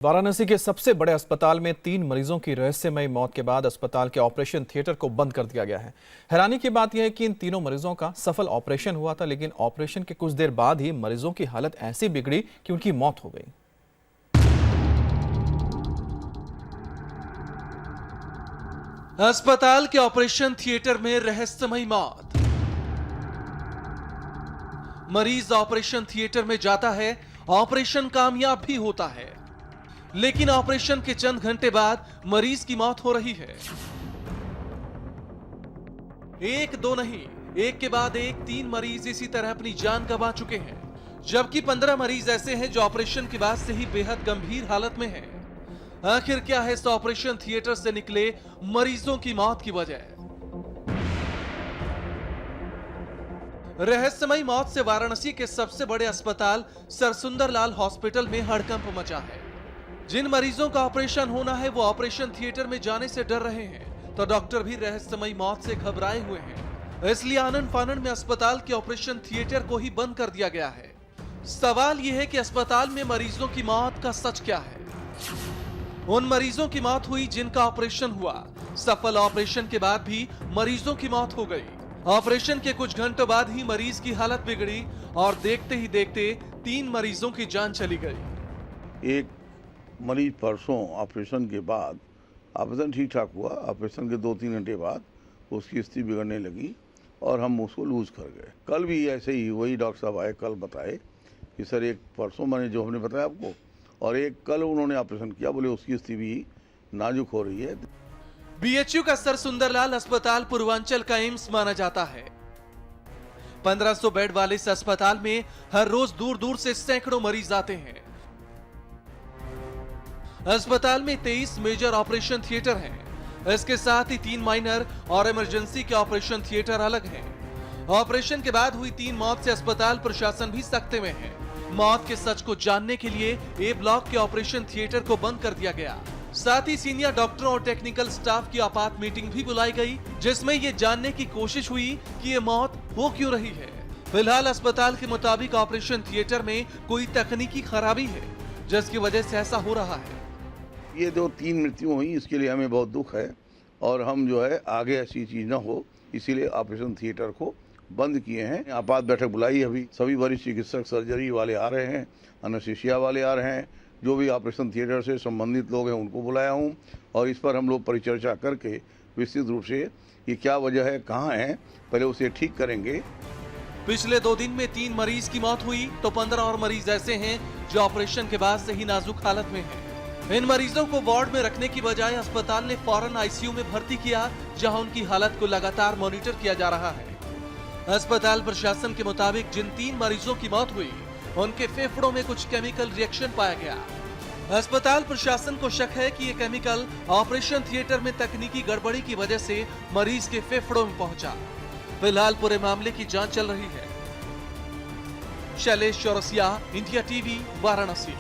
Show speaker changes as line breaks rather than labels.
वाराणसी के सबसे बड़े अस्पताल में 3 मरीजों की रहस्यमयी मौत के बाद अस्पताल के ऑपरेशन थिएटर को बंद कर दिया गया है। हैरानी की बात यह है कि इन तीनों मरीजों का सफल ऑपरेशन हुआ था, लेकिन ऑपरेशन के कुछ देर बाद ही मरीजों की हालत ऐसी बिगड़ी कि उनकी मौत हो गई।
अस्पताल के ऑपरेशन थिएटर में रहस्यमयी मौत। मरीज ऑपरेशन थिएटर में जाता है, ऑपरेशन कामयाब भी होता है, लेकिन ऑपरेशन के चंद घंटे बाद मरीज की मौत हो रही है। एक दो नहीं, एक के बाद एक 3 मरीज इसी तरह अपनी जान गंवा चुके हैं, जबकि 15 मरीज ऐसे हैं जो ऑपरेशन के बाद से ही बेहद गंभीर हालत में हैं। आखिर क्या है इस ऑपरेशन थिएटर से निकले मरीजों की मौत की वजह? रहस्यमयी मौत से वाराणसी के सबसे बड़े अस्पताल सरसुंदरलाल हॉस्पिटल में हड़कंप मचा है। जिन मरीजों का ऑपरेशन होना है वो ऑपरेशन थिएटर में जाने से डर रहे हैं, तो डॉक्टर भी रहस्यमयी मौत से घबराए हुए हैं। इसलिए आनन फानन में अस्पताल के ऑपरेशन थिएटर को ही बंद कर दिया गया है। सवाल यह है कि अस्पताल में मरीजों की मौत का सच क्या है? उन मरीजों की मौत हुई जिनका ऑपरेशन हुआ, सफल ऑपरेशन के बाद भी मरीजों की मौत हो गई। ऑपरेशन के कुछ घंटों बाद ही मरीज की हालत बिगड़ी और देखते ही देखते 3 मरीजों की जान चली गई।
एक मरीज परसों ऑपरेशन के बाद, ऑपरेशन ठीक ठाक हुआ, ऑपरेशन के 2-3 घंटे बाद उसकी स्थिति बिगड़ने लगी और हम उसको लूज कर गए। कल भी ऐसे ही वही डॉक्टर साहब आए, कल बताए कि सर एक परसों मैंने जो हमने बताया आपको, और एक कल उन्होंने ऑपरेशन किया, बोले उसकी स्थिति भी नाजुक हो रही है।
बीएचयू का सरसुंदरलाल अस्पताल पूर्वांचल का एम्स माना जाता है। 1500 बेड वाले इस अस्पताल में हर रोज दूर दूर से सैकड़ों मरीज आते हैं। अस्पताल में 23 मेजर ऑपरेशन थिएटर हैं। इसके साथ ही 3 माइनर और इमरजेंसी के ऑपरेशन थिएटर अलग हैं। ऑपरेशन के बाद हुई 3 मौत से अस्पताल प्रशासन भी सख्ते में है। मौत के सच को जानने के लिए ए ब्लॉक के ऑपरेशन थिएटर को बंद कर दिया गया। साथ ही सीनियर डॉक्टरों और टेक्निकल स्टाफ की आपात मीटिंग भी बुलाई गई, जिसमें ये जानने की कोशिश हुई कि ये मौत हो क्यों रही है। फिलहाल अस्पताल के मुताबिक ऑपरेशन थिएटर में कोई तकनीकी खराबी है, जिसकी वजह से ऐसा हो रहा है।
ये जो 3 मृत्यु हुई, इसके लिए हमें बहुत दुख है और हम जो है आगे ऐसी चीज़ ना हो, इसीलिए ऑपरेशन थिएटर को बंद किए हैं। आपात बैठक बुलाई, अभी सभी वरिष्ठ चिकित्सक, सर्जरी वाले आ रहे हैं, एनेस्थीसिया वाले आ रहे हैं, जो भी ऑपरेशन थिएटर से संबंधित लोग हैं उनको बुलाया हूँ और इस पर हम लोग परिचर्चा करके विस्तृत रूप से ये क्या वजह है, कहाँ है, पहले उसे ठीक करेंगे।
पिछले 2 दिन में 3 मरीज की मौत हुई, तो 15 और मरीज ऐसे हैं जो ऑपरेशन के बाद से ही नाजुक हालत में हैं। इन मरीजों को वार्ड में रखने की बजाय अस्पताल ने फौरन आईसीयू में भर्ती किया, जहां उनकी हालत को लगातार मॉनिटर किया जा रहा है। अस्पताल प्रशासन के मुताबिक जिन 3 मरीजों की मौत हुई, उनके फेफड़ों में कुछ केमिकल रिएक्शन पाया गया। अस्पताल प्रशासन को शक है कि ये केमिकल ऑपरेशन थिएटर में तकनीकी गड़बड़ी की वजह से मरीज के फेफड़ों में पहुंचा। फिलहाल पूरे मामले की जांच चल रही है। Shailesh Chaurasia, India TV, Varanasi.